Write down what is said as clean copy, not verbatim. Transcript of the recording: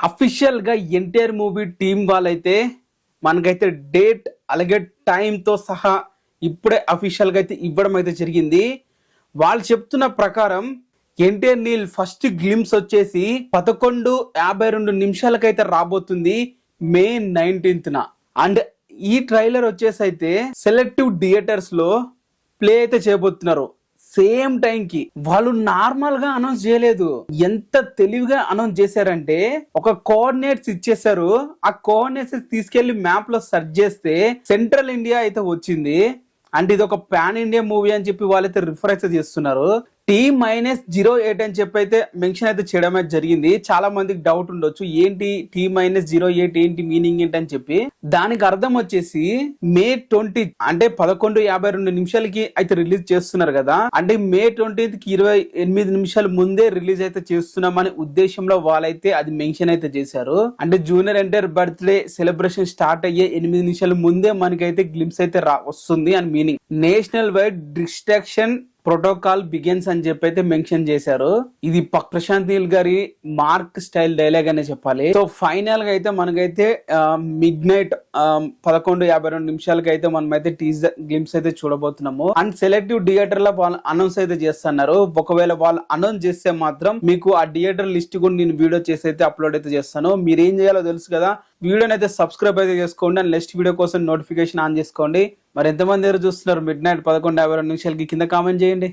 Official గా NTR movie team వాళ్ళైతే మనకైతే డేట్ అలాగే టైంతో సహా ఇప్పుడే అఫీషియల్ గా అయితే ఇవ్వడం అయితే జరిగింది. వాళ్ళు చెప్తున్న ప్రకారం ఎన్టీఆర్ నీల్ ఫస్ట్ గ్లిమ్స్ వచ్చేసి 11:52 రాబోతుంది మే 19న. అండ్ ఈ ట్రైలర్ వచ్చేసి అయితే సెలెక్టివ్ థియేటర్స్ లో ప్లే అయితే చేయబోతున్నారు. సేమ్ టైం కి వాళ్ళు నార్మల్ గా అనౌన్స్ చేయలేదు, ఎంత తెలివిగా అనౌన్స్ చేశారంటే ఒక కోఆర్డినేట్స్ ఇచ్చేసారు. ఆ కోఆర్డినేట్స్ తీసుకెళ్లి మ్యాప్ లో సెర్చ్ చేస్తే సెంట్రల్ ఇండియా అయితే వచ్చింది. అంటే ఇది ఒక పాన్ ఇండియా మూవీ అని చెప్పి వాళ్ళైతే రిఫర్ అయితే చేస్తున్నారు. T-08 అని చెప్పి అయితే మెన్షన్ అయితే చేయడం అయితే జరిగింది. చాలా మందికి డౌట్ ఉండొచ్చు, ఏంటి T-08 ఏంటి, మీనింగ్ ఏంటి అని చెప్పి. దానికి అర్థం వచ్చేసి మే 20 అంటే 11:52 అయితే రిలీజ్ చేస్తున్నారు కదా. అంటే మే 20కి 28 నిమిషాల ముందే రిలీజ్ అయితే చేస్తున్నామనే ఉద్దేశంలో వాళ్ళైతే అది మెన్షన్ అయితే చేశారు. అంటే junior NTR birthday celebration start అయ్యే 8 నిమిషాల ముందే మనకైతే గ్లిమ్స్ అయితే వస్తుంది అని meaning. National wide distraction protocol begins అని చెప్పి అయితే మెన్షన్ చేశారు. ఇది ప్రశాంత్ నీల్ గారి మార్క్ స్టైల్ డైలాగ్ అనే చెప్పాలి. సో ఫైనల్ గా అయితే మనకైతే మిడ్ నైట్ 11:52 అయితే మనమైతే టీజర్ గ్లిమ్స్ అయితే చూడబోతున్నాము. అండ్ సెలెక్టివ్ థియేటర్ లో వాళ్ళు అనౌన్స్ అయితే చేస్తున్నారు. ఒకవేళ వాళ్ళు అనౌన్స్ చేస్తే మాత్రం మీకు ఆ థియేటర్ లిస్ట్ కూడా నేను వీడియో చేసి అయితే అప్లోడ్ అయితే చేస్తాను. మీరు ఏం చేయాలో తెలుసు కదా, వీడియోని అయితే సబ్స్క్రైబ్ అయితే చేసుకోండి అండ్ నెక్స్ట్ వీడియో కోసం నోటిఫికేషన్ ఆన్ చేసుకోండి. మరి ఎంతమంది చూస్తున్నారు మిడ్ నైట్ 11:52 కింద కామెంట్ చేయండి.